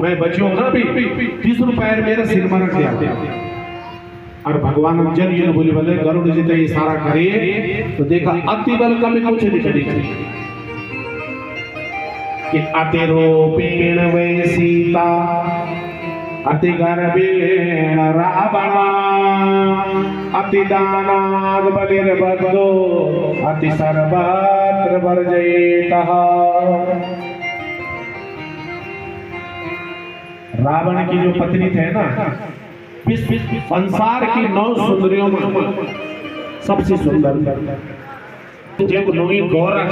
मैं बच्चों ना भी तीसरों पैर मेरे सिर में रख दिया। और भगवान अंजन ये बोले बोले गरुड़ जी तो इशारा करे तो देखा अति बल कभी कुछ नहीं कि अति रूपेण वै सीता अति गर्भेण रावण अति दानाद बलिर्बद्धो अति सर्वत्र वर्जयेतः। रावण की जो पत्नी थे ना, संसार की 9 सुंदरियों में सबसे सुंदर जब नोई गौरा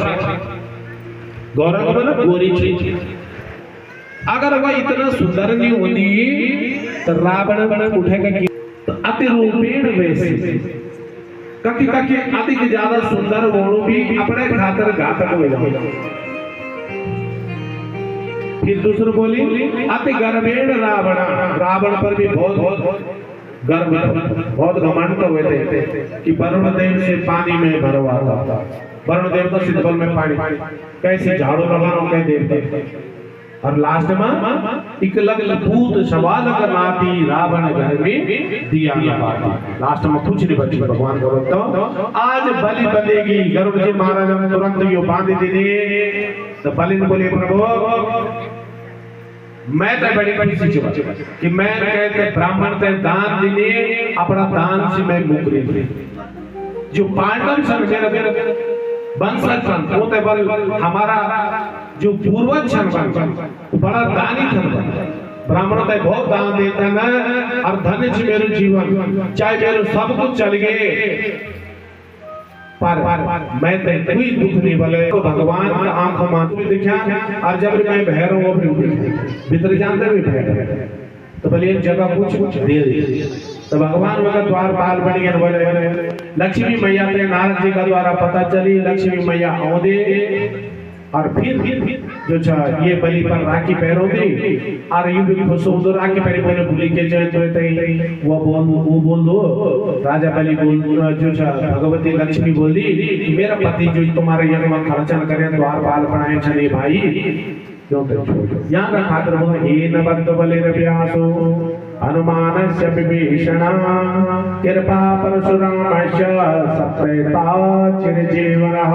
गौरा को ना गोरी थी। अगर वह इतना सुंदर नहीं होती तो रावण उठेगा कि तो अति रूपेण वैसे ककी ककी अति के ज्यादा सुंदर वो भी अपने खातर घातक हो जाए। फिर दूसरी बोली अति गर्भेण रावण, रावण पर भी बहुत गर्व बहुत घमंड हुए थे कि वरुण देव से पानी में भरवा था। वरुण देव तो सिद्धबल में पानी कैसे झाड़ू लगाना कह देते। और लास्ट में इकलग लपूत सवाल करनाती रावण घर में दिया लास्ट में कुछ नहीं बची। भगवान को तो आज बलि बनेगी। गरुड़ जी महाराज ने तुरंत यो बांध दिए तो बलि ने बोले प्रभु मैं तो बड़ी खुशी कि मैं कहते ब्राह्मण ते दान दिने अपना दान से मैं मुकरी जो पांडव समझे वंशज सन वो तो बल हमारा जो पूर्वज सन बड़ा दानी था। ब्राह्मण तो बहुत दान देता ना और धन से मेरे जीवन चाहे मेरे सब कुछ चल गए पर मैं तो कोई दुख नहीं बोले। तो भगवान का आंखों में दिखा और जब मैं भैरव वो भी भीतर जानते भी भैरव तो बोले एक जगह कुछ दे दे। तो भगवान का द्वारपाल बन गया। बोले लक्ष्मी मैया ते नारद जी का द्वारा पता चली लक्ष्मी मैया औदे और फिर जो ये बलि पर राखी पैरों दी और ये भी खुश हो राखी पैरी बोले भूली के जय वो बोल दो राजा बलि बोल जो भगवती लक्ष्मी बोल दी मेरा पति जो तुम्हारे यहाँ खर्चन करे द्वारपाल बनाए चले भाई क्यों यहाँ का खातर बोला हे नबद्ध बलिर्व्यासो हनुमानस्य विभीषण कृपा परशुरामस्य सप्रेता चिरजीवनः।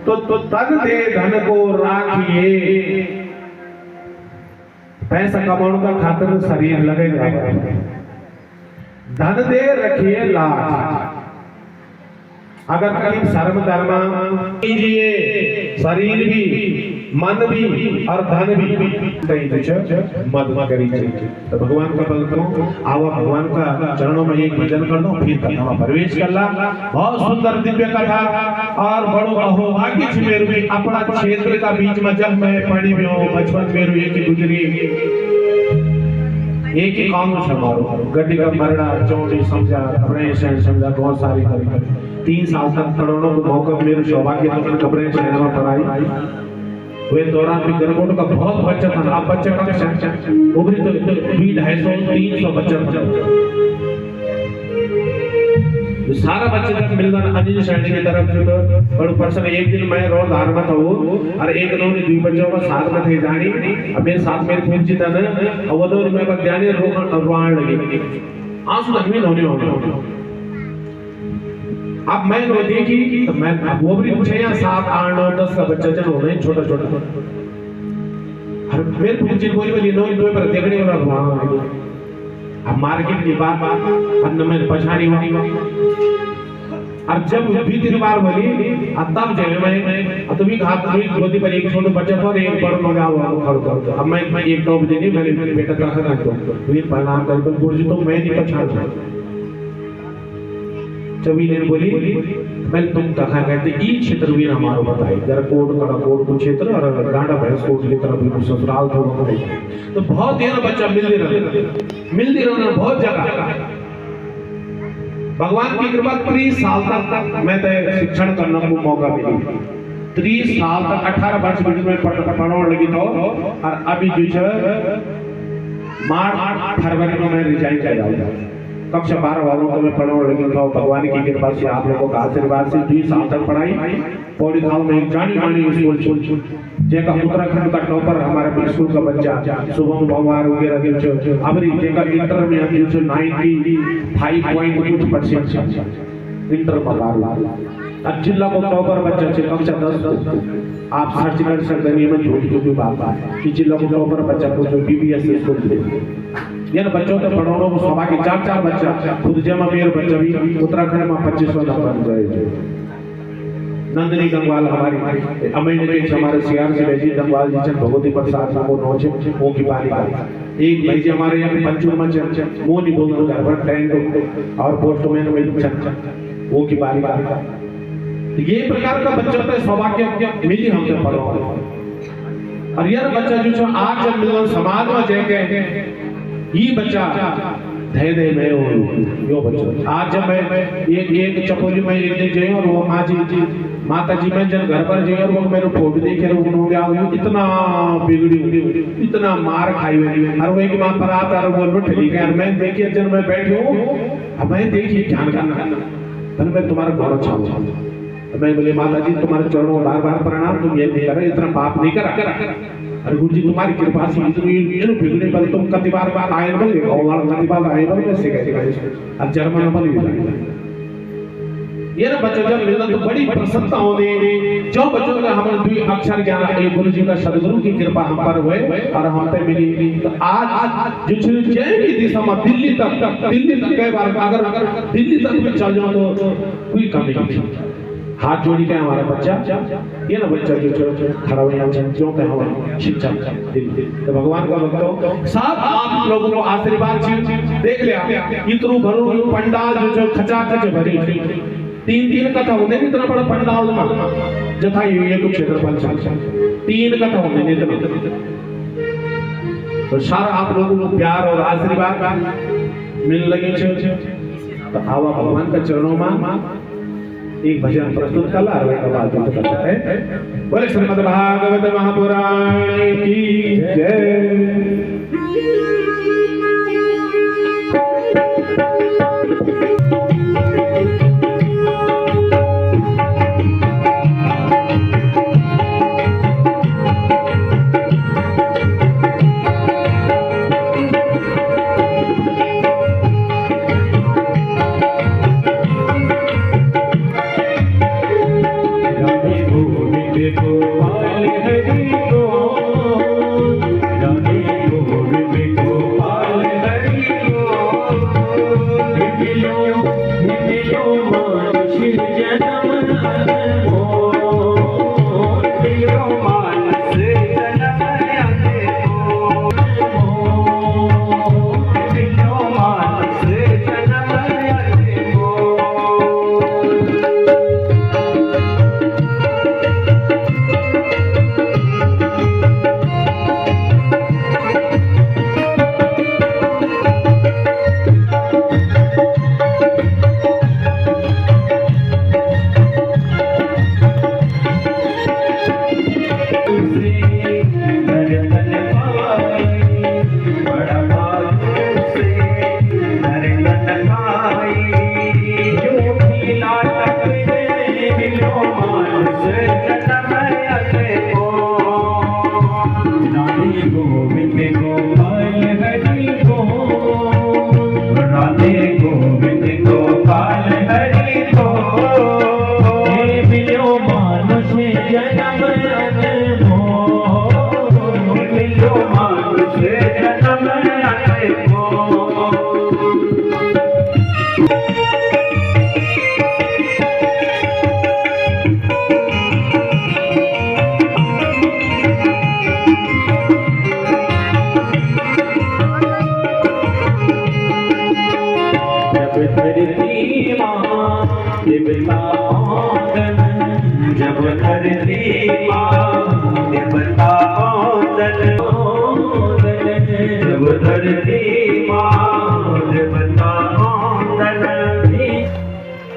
तो तन दे धन को राखिए। पैसा कमाने का खातिर शरीर लगेगा। धन दे रखिए लाख। अगर कहीं शर्म धर्म कीजिए शरीर भी मन भी और धन भी मत करिए। तो भगवान का बलतो आओ भगवान का चरणों में एक भजन कर दो फिर कथा में प्रवेश कर ला। बहुत सुंदर दिव्य कथा और बड़ो अहोभाग्य मेरे भी अपना क्षेत्र का बीच में जब मैं पढ़ी में हूँ बचपन मेरे एक ही गुजरी एक ही काम संभालो गड्डी का मरना चौड़ी समझा अपने शहर समझा बहुत सारी 3 साल तक करोड़ों को मौका मेरे सौभाग्य तो कब्रें शहर में पढ़ाई। वे दौरान भी गरगोट का बहुत बच्चा था। अब बच्चे का उम्र तो 250-300 बच्चा तो सारा बच्चे तक मिलना अनिल सैनी की तरफ जो और पर्सन एक दिन मैं रोज धार में था वो और एक दो ने 2 बच्चों का साथ में थे जानी अब मेरे साथ मेरे पूछी था ना वो दो में का ध्यान रोकन लगी आंसू लगने होने अब मैं वो देखी तो मैं वो भी 6 या 7 8 9 10 का बच्चा चल हो रहे छोटा छोटा हर मेरे पूछी बोली बोली नो दो पर देखने वाला वहां अब मार्केट की बात अन्न में पछाड़ी हुई और जब भी 3 बार बोली तब जो मैं तुम्ही हाथ में गोदी पर एक छोटा बच्चा था और एक बड़ा मगा हुआ खड़ अब मैं एक टॉप देनी मैंने बेटा का रख दो फिर प्रणाम कर बोली तो मैं नहीं पछाड़ चबी ने बोली मैं तुम कहा कहते ई क्षेत्र भी हमारो बताई जरा कोट का कोट को क्षेत्र और गांडा भैंस कोट की तरफ भी ससुराल था तो बहुत देर बच्चा मिल रहा बहुत जगह भगवान की कृपा 30 साल तक मैं तो शिक्षण करने को मौका मिली 30 साल तक 18 वर्ष बीच में पढ़ने लगी तो और अभी जो मार्च फरवरी में मैं रिजाइन कर जाऊंगा कक्षा 12 वालों को मैं पढ़ने लगी था। भगवान की कृपा से आप लोगों का आशीर्वाद से 20 साल तक पढ़ाई पौड़ी गांव में एक जानी मानी स्कूल जेका उत्तराखंड का टॉपर हमारे स्कूल का बच्चा शुभम भंवार वगैरह जो अबरी जेका इंटर में जो 95 पॉइंट कुछ परसेंट इंटर में अब जिला को टॉपर बच्चा से कक्षा 10 आप सर्च कर सकते हैं में झूठ की बात है कि जिला को टॉपर बच्चा को जो बीबीएस स्कूल में ये बच्चों तो पढ़ाने को सभा के 4 बच्चा खुद जमा मेरे बच्चा भी उत्तराखंड में 2500 नंबर जाए नंदिनी गंगवाल हमारी अमीन के हमारे सीआर से भेजी गंगवाल जी चंद भगवती प्रसाद को नौचे वो की बालिका एक भाई जी हमारे यहाँ पंचू मंच वो नहीं बोल रहे घर पर टैंक और पोस्टमैन में वो की बालिका ये प्रकार का बच्चा तो सौभाग्य मिली हमसे पढ़ो और यह बच्चा जो आज जब मिलन समाज में जाके ये बच्चा धे दे में यो बच्चा आज जब मैं एक चपोली में एक दिन जाए और वो माता जी मैं जब घर पर जाए और वो मेरे फोटो देखे उन्होंने इतना बिगड़ी इतना मार खाई हुई और वो एक मां पर आता और बोल ठीक है मैं देखिए जब मैं बैठे हूँ मैं देखिए ध्यान करना मैं तुम्हारा गौरव चाहूँ मैं बोले माता जी तुम्हारे चरणों में बार बार प्रणाम तुम ये नहीं कर रहे इतना पाप नहीं करा अरे गुरु जी तुम्हारी कृपा से इतनी ये बिगड़ने पर तुम कति बार आए बोले और कति बार आए बोले कैसे कैसे अब जर्मन बोल ये ना बच्चों जब मिलना तो बड़ी प्रसन्नता होने जो बच्चों का हमारे दुई अक्षर ज्ञान है गुरु जी का सदगुरु की कृपा हम पर हुए और हम पे मिली तो आज जो जय की दिशा में दिल्ली तक कई बार अगर दिल्ली तक में चल जाओ तो कोई कमी नहीं हाथ जोड़ी के हमारा बच्चा ये ना बच्चा जो खड़ा हुआ जो के हमारे शिक्षा तो भगवान का भक्तों सब आप लोगों को आशीर्वाद देख लिया इतरू भरू पंडाल जो खचाखच भरी 3 कथा होने इतना बड़ा पंडाल जथा ये तो क्षेत्रफल 3 कथा होने इतना तो सारा आप लोगों को प्यार और आशीर्वाद मिल लगे तो आवा भगवान का चरणों में एक भजन प्रस्तुत कला है बोले श्रीमद् भागवत महापुराण की जय।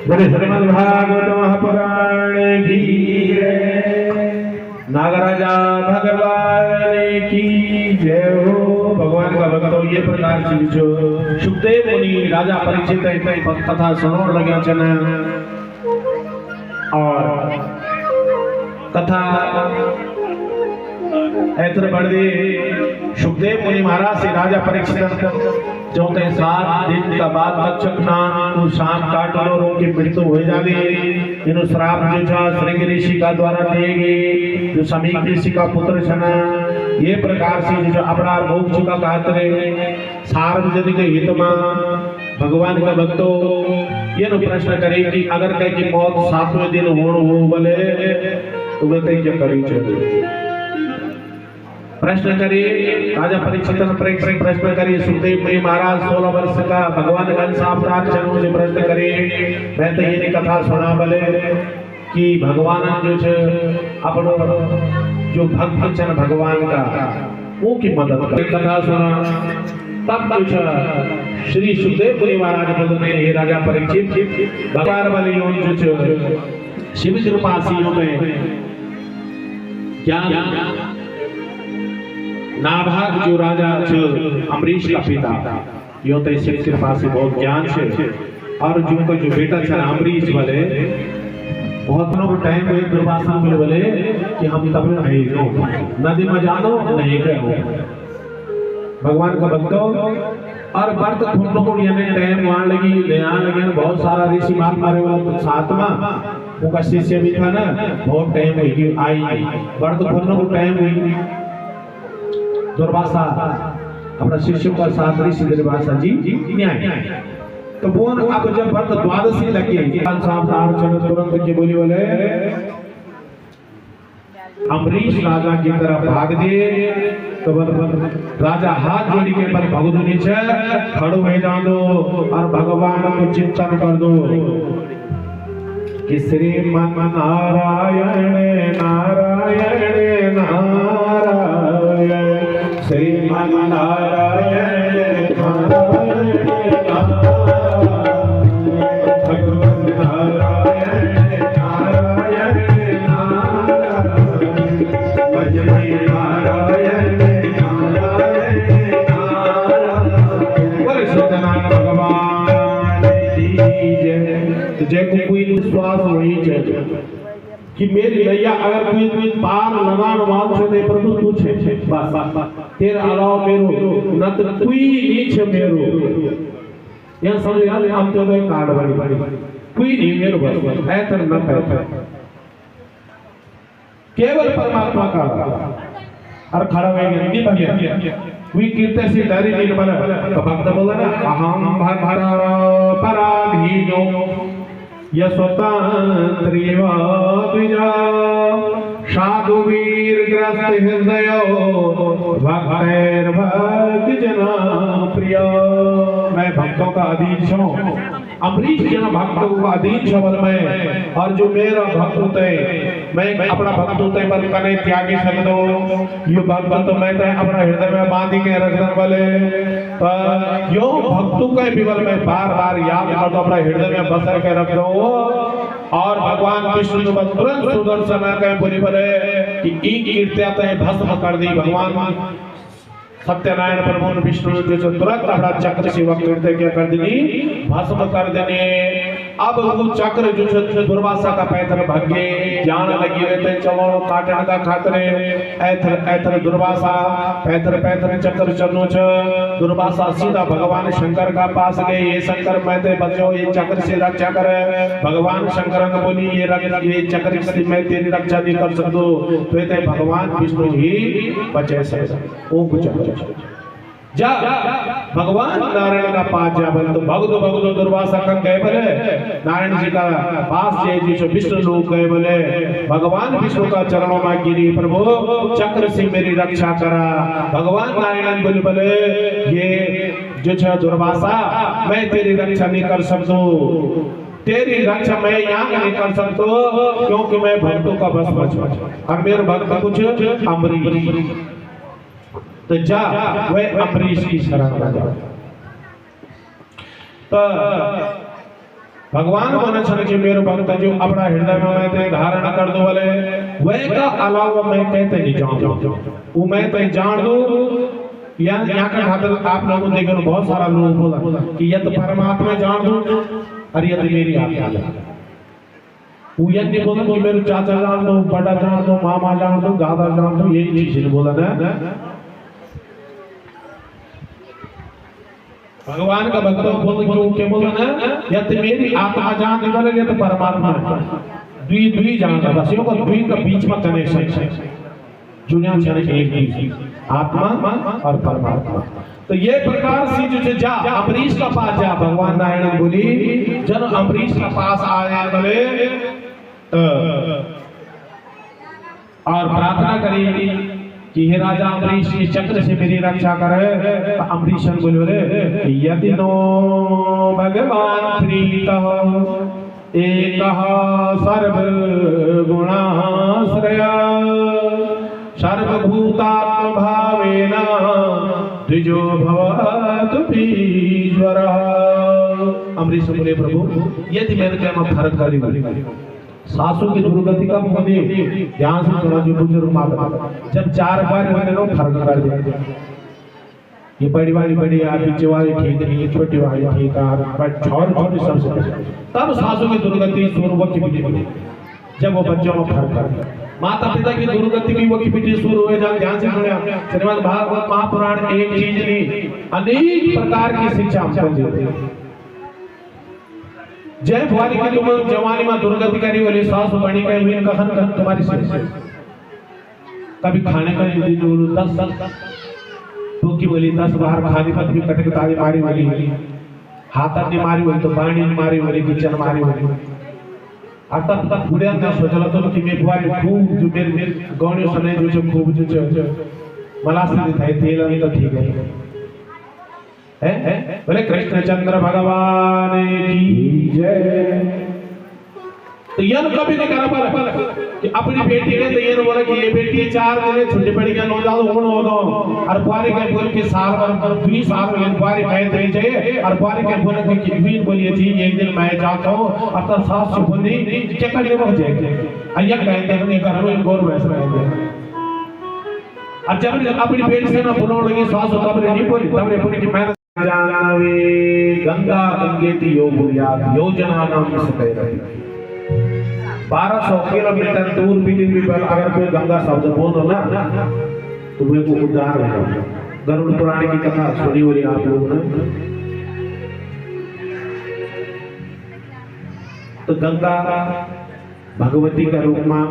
बोले श्रीमद् भागवत महापुराण की नागराजा भगवान की जय हो। भगवान का भक्त ये प्रकार से जो सुखदेव मुनि राजा परीक्षित कथा सुनने लगे चन और कथा ऐतर बढ़े सुखदेव मुनि महाराज से राजा परीक्षित जो 7 दिन का बाद तक्षक नाम शाम काट लो उनकी मृत्यु हो जावे इनो श्राप जो था श्रृंग ऋषि का द्वारा देंगे जो समीक ऋषि का पुत्र छन ये प्रकार से जो अपना मोक्ष का कातरे सार्वजनिक हित में भगवान का भक्तो ये नो प्रश्न करे कि अगर कहे कि मौत 7वें दिन हो बोले तो वे कहीं क्या करी चाहिए प्रश्न करे राजा परीक्षित प्रश्न करे सुखदेव मुनि महाराज 16 वर्ष का भगवान कंस अपराध से प्रश्न करे मैं तो ये कथा सुना बोले कि भगवान जो छे अपनो जो भक्त छन भगवान का वो की मदद करे कथा सुना तब जो श्री सुखदेव मुनि महाराज बोले हे राजा परीक्षित भगवान वाले योन जो शिव कृपासियों में ज्ञान नाभाग जो राजा अमरीश का पिता यो तो शिव कृपा से बहुत ज्ञान से और जो बेटा था अमरीश वाले बहुत लोग टाइम में दुर्वासा में बोले कि हम तब नहीं हो नदी में जानो नहीं गए भगवान का भक्तों और व्रत खुलने को यानी टाइम वहां लगी ध्यान लगे बहुत सारा ऋषि मान मारे वाला सातवा उनका शिष्य भी था ना बहुत टाइम हुई आई व्रत खुलने को टाइम हुई दुर्वासा अपना शिष्यों का साथ ऋषि दुर्वासा जी न्याय तो बोन अब जब व्रत द्वादशी लगी तुरंत के बोली बोले अमरीश राजा की तरफ भाग दे तो राजा हाथ जोड़ी के पर भगवान नीचे खड़ो हो जा दो और भगवान को चिंतन कर दो कि श्रीमन नारायण नारायण नारायण श्रीमन नारायण नारायण भगवान नारायण नारायण नारायण जय को कोई विश्वास नहीं चाहिए कि मेरी नैया अगर कोई पार लगान वाल से प्रभु तू छे बस तेरे अलावा मेरो न तो कोई नीचे मेरो यहां समझ यार हम तो एक कार्ड बनी कोई नहीं मेरो बस ऐतर न पैसा केवल परमात्मा का और खड़ा हो गया नहीं बन गया वी कीर्तन से डायरी नहीं बना तो भक्त बोला ना अहम भक्त पराधीनो यस्वतंत्रिव द्विजा साधु वीर ग्रस्त हृदयो भक्तैर भक्त जना प्रिय मैं भक्तों का अधीन हूँ अमरीश जना भक्तों का अधीन छवल में और जो मेरा भक्त होते मैं अपना भक्त होते पर कने त्यागी सकदो यो भक्त तो मैं तो अपना हृदय में बांधी के रखने वाले यो भक्तों के विवल में बार-बार याद कर दो अपना हृदय में बसा के रख दो और भगवान विष्णु को तुरंत सुदर्शन के बोली बोले कि ई कीर्त्या ते भस्म कर दी भगवान सत्यनारायण प्रभु विष्णु जो तुरंत अपना चक्र सेवा कीर्तन क्या कर देनी भस्म कर देने अब वो चक्र जो दुर्वासा का पैदल भाग्य जान लगी रहते चलो काटन का खातरे ऐथर ऐथर दुर्वासा पैदल पैदल चक्र चलो दुर्वासा सीधा भगवान शंकर का पास गए ये शंकर मैं ते बचो ये चक्र से रक्षा कर भगवान शंकर ने बोली ये चक्र से मैं तेरी रक्षा नहीं कर सकूं तो ते भगवान विष्णु ही बचे से ओ कुछ जा भगवान नारायण का पास जा बल तो भगदो दुर्वासा का गए बोले नारायण जी का पास जे जी विष्णु लोग गए बोले भगवान विष्णु का चरणों में गिरी प्रभु चक्र से मेरी रक्षा करा भगवान नारायण बोले बोले ये जो छ दुर्वासा मैं तेरी रक्षा नहीं कर सकता तेरी रक्षा मैं यहाँ नहीं कर सकता क्योंकि मैं भक्तों का बस और मेरे भक्त कुछ अमरीश तो जा वह अमरीश की शरण में जा तो भगवान माने छन कि मेरे भक्त जो अपना हृदय में मैं धारण कर दो वाले वह का अलावा मैं कहते नहीं जाऊं वो मैं तो जान दो यहाँ का खातर आप लोगों ने देखो बहुत सारा लोग बोला कि यह तो परमात्मा जान दो और यह तो मेरी आत्मा पूजन नहीं बोला कि मेरे चाचा जान दो, बड़ा जान दो, मामा जान दो, दादा जान दो, यही चीज बोला ना। भगवान का भक्त बोल क्यों क्या बोला ना, या तो मेरी आत्मा जान वाले या तो परमात्मा द्वि द्वि जान का बस यो को द्वि का बीच में कनेक्शन दुनिया चले एक ही आत्मा और परमात्मा। तो ये प्रकार से जो जा अम्बरीश का पास जा, भगवान नारायण बोली जब अम्बरीश का पास आए बोले और प्रार्थना करी कि हे राजा अम्बरीश इस चक्र से मेरी रक्षा करे। तो अम्बरीश बोले यदि नो भगवान प्रीतः एकः सर्व गुणाश्रय सर्वभूतात्म भावेन द्विजो भवतु ईश्वरः। अम्बरीश बोले प्रभु यदि मेरे क्या मैं फर्क करी सासू की दुर्गति का मुझे ध्यान से सुना जो बुजुर्ग माता जब 4 बार मैंने लोग फर्क कर दिया, ये बड़ी वाली बढ़िया, पीछे वाली ठीक नहीं, छोटी वाली ठीक है, पर छोटी सबसे तब सासू की दुर्गति शुरू की पिटी जब वो बच्चों में फर्क कर दिया। माता पिता की दुर्गति की वो की पिटी शुरू हुए जब ध्यान से सुने श्रीमद् भागवत महापुराण एक चीज नहीं अनेक प्रकार की शिक्षा हमको देते हैं। जय भवानी की तुम जवानी में दुर्गति करी वाली सासु बनी का मीन कखन कखन तुम्हारी से कभी खाने का दिन बोलू 10 तो की बोली 10 बार खाने पत्नी कटक ताली मारी वाली हाथ ने मारी वाली तो पानी ने मारी वाली किचन मारी वाली आता तक बुढ़िया ने सोचला तो कि मैं भवानी खूब जो मेरे गौणी सने जो खूब जो मलासी दिखाई तेल नहीं तो ठीक है बोले कृष्णचंद्र भगवान की जय। तो यह कभी नहीं करा पर कि अपनी बेटी के तो ये बोला कि ये बेटी 4 दिन छुट्टी पड़ी क्या 9 साल उम्र हो दो और बुआरी के बोल के साल और 2 साल में बुआरी मैं दे जाए और बुआरी के बोले कि बीन बोलिए जी एक दिन मैं जाता हूं अब तो सास से बोली क्या करने हो जाएगा अय्या कहते हैं कि घर में गौर वैसे रहेंगे। अब जब अपनी बेटी से ना बुलाने लगी सास तब नहीं बोली तब ने बोली कि मैं जानवे गंगा गंगेति योजना नाम से कह रहे 1200 किलोमीटर दूर भी अगर कोई गंगा शब्द बोल दो ना तो वे को उद्धार हो जाओ। गरुड़ पुराण की कथा सुनी हुई आप लोगों ने। तो गंगा भगवती का रूप में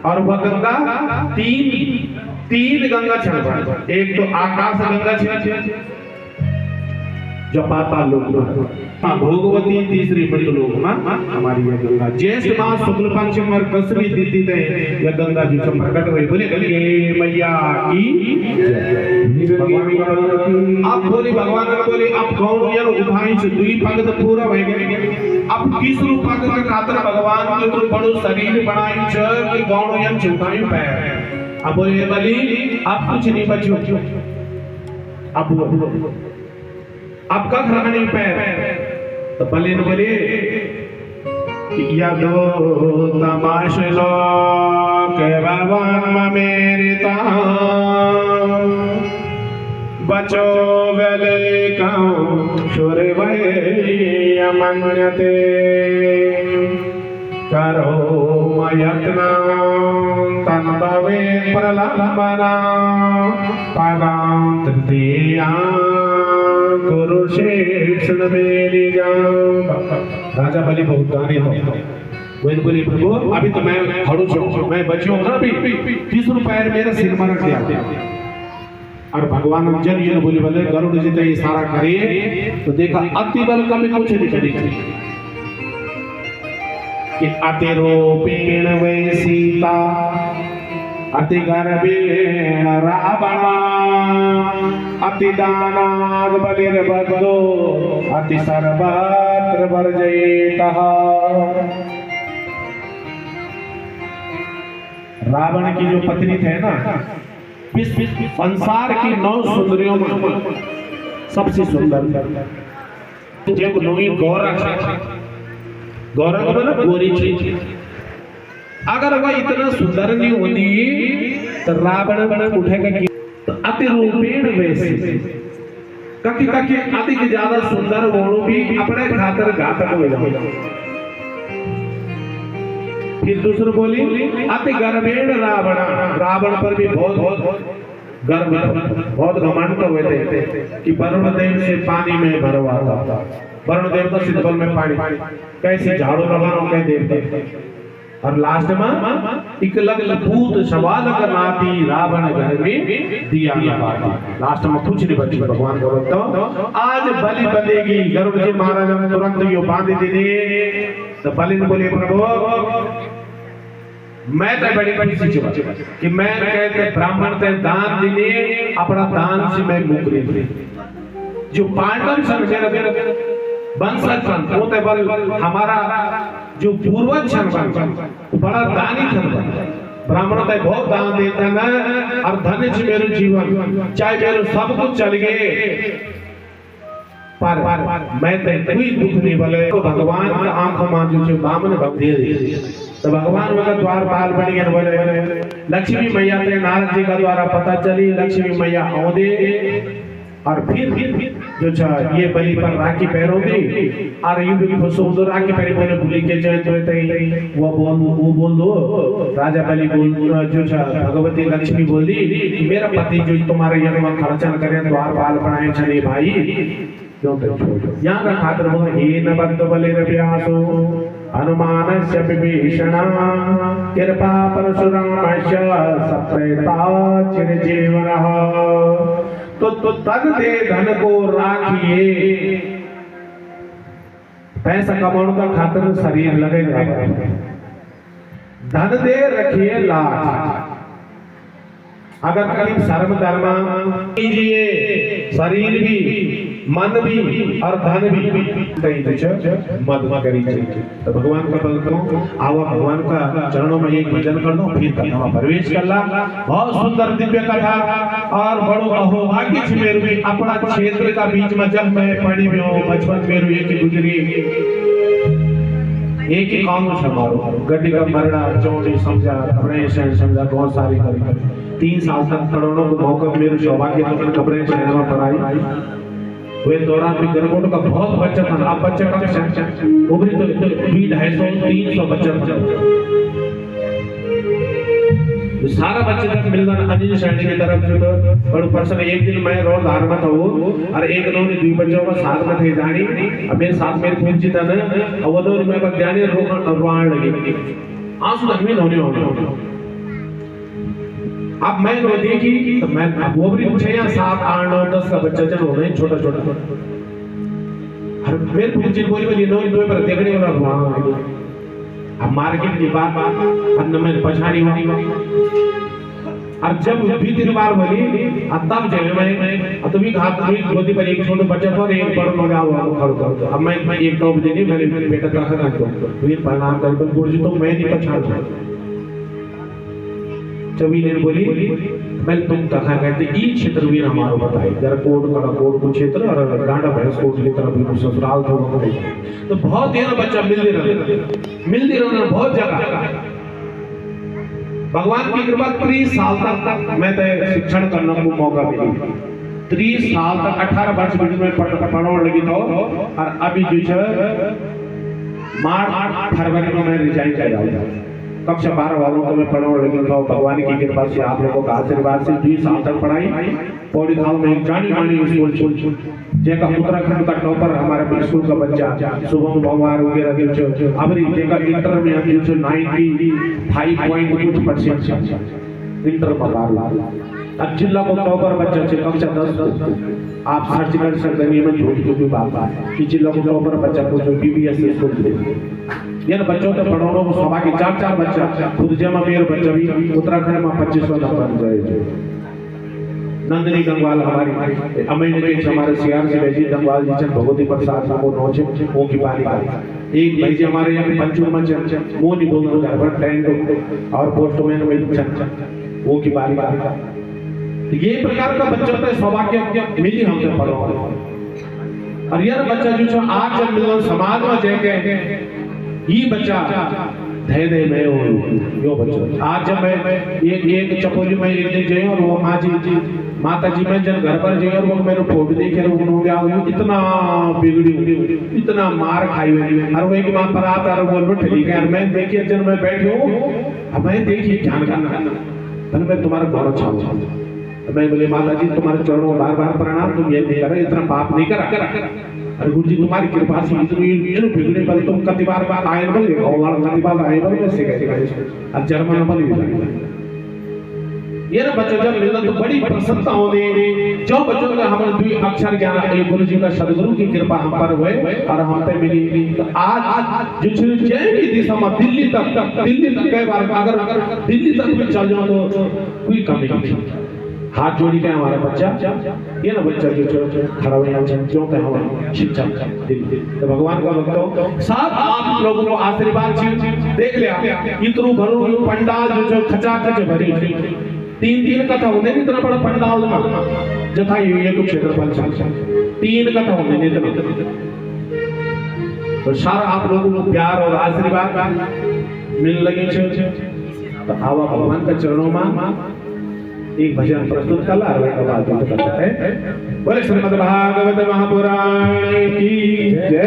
और वह गंगा तीन गंगा छड़, एक तो आकाश गंगा छड़ जो पाताल लोक भोगवती तीसरी मृतलोक में हमारी यह गंगा ज्येष्ठ मास शुक्ल पंचम और कसरी तिथि थे यह गंगा जी से प्रकट हुई। बोले मैया की अब बोली भगवान ने बोले अब कौन ये उठाई से 2 पग तो पूरा हो गए अब तीसरो पग के खातिर भगवान के तो बड़ो शरीर बनाई छ कि गौण यन चुकाई पैर। अब बोले बली अब कुछ नहीं बच्चों अब कख रखने पैर। तो बलि ने बोले कि यदो तमाश लो के भगवान मेरे बचो गले कहूँ शुर भय मन्यते करो मयत्ना तन भवे प्रलंबना पदां तृतीया कुरुक्षेत्र मेरी राजा बलि बहुत गाने वो बोले प्रभु अभी तो मैं हड़ू छोड़ मैं बची हूँ ना अभी 30 रुपए मेरे सिर में रख दिया। और भगवान जन ये बोले बोले गरुड़ जी तो इशारा करे तो देखा अति बल कभी कुछ नहीं करेगी कि अति रूपेण वै सीता अति गर्भेण रावण अति दानाद बलिर्बद्धो अति सर्वत्र वर्जयेतः। रावण की जो पत्नी थे ना संसार की 9 सुंदरियों में सबसे सुंदर जो नोई गौरा गौरा को बोला गोरी चीज अगर वह इतना सुंदर नहीं होती तो रावण उठेगा कि अति रूपेण वैसे ककी अति के ज्यादा सुंदर वो भी अपने खातर घातक हो जाएगा। फिर दूसरी बोली अति गर्वेण रावण, रावण पर भी बहुत गर्व, बहुत घमंड हुए थे कि वरुण देव से पानी में भरवा था। वरुण देव का सिद्धबल में पानी कैसे झाड़ू लगाओ कह देते। और लास्ट में इकलग भूत सवाल करनाती रावण घर में दिया लगाती। लास्ट में कुछ नहीं बची भगवान को तो आज बलि बनेगी। गरुड़ जी महाराज ने तुरंत यो बांध दिए। तो बलि ने बोले प्रभु मैं तो बड़ी खुशी कि मैं कहते ब्राह्मण ते दान दिने अपना दान से मैं मुकरी जो पांडव समझे वंशज सन वो ते बल हमारा जो पूर्वज छन बड़ा दानी छन ब्राह्मण ते बहुत दान देता ना और धन से मेरे जीवन चाहे मेरे सब कुछ चल गए पर मैं ते कोई दुख नहीं बोले तो भगवान का आंख मांझू से बामन भक्ति तो भगवान का द्वार पाल बन गए बोले लक्ष्मी मैया ते नारद जी का द्वारा पता चली लक्ष्मी मैया औदे और फिर जो ये बलि पर राखी पहनोगी और ये भी खुश हो राखी पहने बोले भूली के जो वो बोल दो राजा बलि बोल जो भगवती लक्ष्मी बोली मेरा पति जो तुम्हारे यहाँ खर्चन करे द्वार पाल बनाए चले भाई यहाँ का खातर बोला हे न बद्ध बले रव्यासो हनुमान से विभीषणा कृपा परशुरामस्य सप्रेता चिरजीवनः तो तन दे धन को राखिए। पैसा कमाने का खातिर शरीर लगेगा धन दे रखिए लाख। अगर कहीं सर्व धर्म कीजिए शरीर भी मन भी और धन भी मद करी चाहिए। तो भगवान का बोलता आओ भगवान का चरणों में एक भजन कर दो फिर कथा प्रवेश कर ला। बहुत सुंदर दिव्य कथा और बड़ो अहोभाग्य छे मेरू भी अपना क्षेत्र का बीच में जब मैं पढ़ी में हूँ बचपन मेरू एक गुजरी एक ही काम समारोह गड्डी का मरड़ा चौड़ी समझा अपने समझा बहुत सारी करी 3 साल तक करोड़ों को मौका मेरे सौभाग्य कपड़े शहर में पढ़ाई वे दौरान भी गरगोट का बहुत बच्चा था। अब बच्चा का उभरी तो 250-300 बच्चा सारा बच्चे तक मिलना अनिल सैनी की तरफ जो बड़ो पर्सन एक दिन मैं रोज धार में था वो और एक दो ने 2 बच्चों का साथ में थे जानी अब मेरे साथ मेरे खूब जीता ना और वो दो मैं बस जाने रोकण लगी आंसू अमीन होने अब मैं वो देखी तो मैं वो भी पूछे या 7, 8, 9, 10 का बच्चा चल हो गए छोटा छोटा और मेरे पूछे बोली नो इन पर देखने वाला वहां अब मार्केट की बात अन्य में पछाड़ी हुई और जब भी 3 बार बोली तब जब मैं तो भी हाथ में गोदी पर एक छोटा बच्चा था और एक बड़ा लगा हुआ खड़ा अब मैं एक टॉप देनी मेरे बेटा का रखा तो फिर प्रणाम करके बोली तो मैं नहीं पछाड़ चवी ने बोली मैं तुम कथा कहते ई क्षेत्र भी हमारो बताए गरकोट कड़कोट को क्षेत्र और गांडा भैंस कोट की तरफ भी ससुराल तो बहुत देर बच्चा मिलते रहे बहुत जगह भगवान की कृपा 30 साल तक मैं शिक्षण करने को मौका मिली 30 साल तक 18 वर्ष बीच में पढ़ने लगी तो और अभी जो मार्च फरवरी में मैं रिजाइन कर जाऊंगा कक्षा 12 वालों को मैं पढ़ने लगी था। भगवान की कृपा से आप लोगों का आशीर्वाद से 2 साल तक पढ़ाई पौड़ी गांव में जानी मानी स्कूल जेका उत्तराखंड का टॉपर हमारे स्कूल का बच्चा शुभम भगवान वगैरह जो अबरी जेका इंटर में हम जो 95.कुछ% इंटर पगार ला अब जिला को टॉपर बच्चा से कक्षा 10 आप सर्च कर सकते हैं में झूठ की भी बात है कि जिला को टॉपर बच्चा को जो बीबीएस स्कूल यार बच्चों तो पढ़ाने को सभा के 4 बच्चा खुद जमा मेरे बच्चा भी उत्तराखंड में 2500 नंबर जाए नंदनी गंगवाल हमारी अमीन के हमारे सीआर से भेजी गंगवाल जी चंद भगवती प्रसाद को नौचे वो की बारी एक भाई जी हमारे यहाँ पंचू मंच वो नहीं बोल दो घर पर टैंक और पोस्टमैन में वो की बारी ये प्रकार का बच्चों का सौभाग्य मिली हमसे पढ़ो और यह बच्चा जो आज जब मिलो समाज में जाके ये बच्चा धैर्य में हो यो बच्चा आज जब मैं एक चपोली में एक दिन गए और वो माँ जी माता जी मैं जब घर पर जाइए वो मेरे फोटो देखे उन्होंने गया इतना बिगड़ी इतना मार खाई हुई और वो एक मां पर आता और बोल ठीक है मैं देखिए जब मैं बैठी हूँ अब मैं देखिए ध्यान करना तो मैं तुम्हारा गौरव चाहूँ मैं बोले माता जी तुम्हारे चरणों में बार बार प्रणाम तुम ये नहीं करे इतना पाप नहीं करा अरे गुरु जी तुम्हारी कृपा से इतनी ये बिगड़े बल तुम कति बार आए बल और कति बार आए बल में से कैसे अब जर्मन बल ये ना बच्चों जब मिलना तो बड़ी प्रसन्नता होने जो बच्चों का हमारे द्वि अक्षर ज्ञान ये गुरु जी का सदगुरु की कृपा हम पर हुए और हम पे मिली तो आज जो जय की दिशा में दिल्ली तक कई बार अगर दिल्ली तक भी चल जाओ तो कोई कमी नहीं हाथ जोड़ी के हमारा बच्चा ये ना बच्चा जो खड़ा हुआ क्यों कहे हमारा शिक्षा तो भगवान का भक्त सब आप लोगों को आशीर्वाद देख लिया इतरू भरू पंडाल जो खचाखच भरी 3 कथा होने इतना बड़ा पंडाल जथा ये तो क्षेत्रफल 3 कथा होने इतना तो सारा आप लोगों को प्यार और आशीर्वाद मिल लगे तो आवा भगवान का चरणों में एक भजन प्रस्तुत कर ला करता है बोले श्रीमद् भागवत महापुराण की जय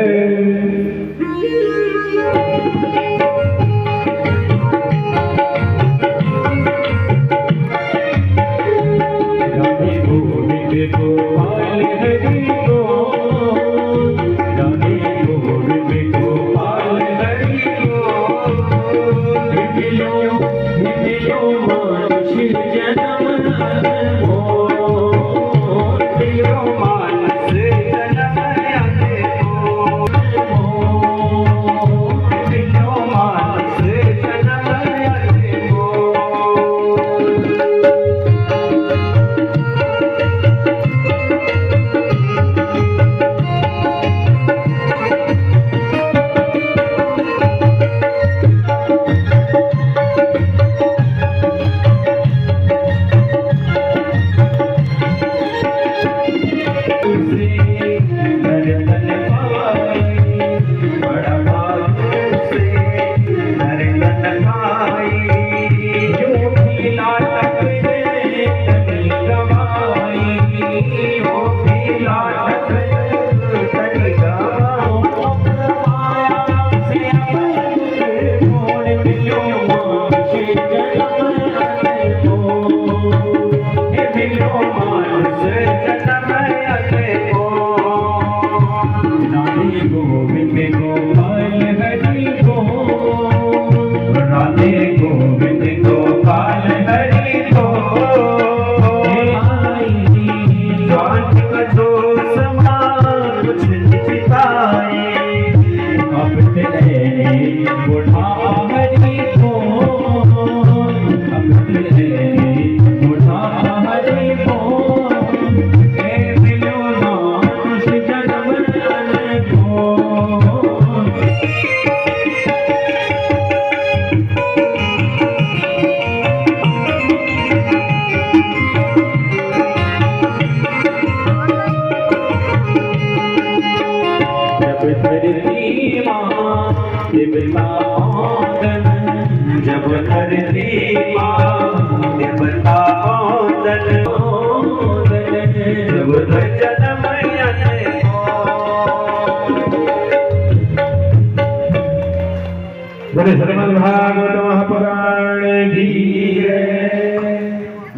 श्रीमद् भागवत महापुराण की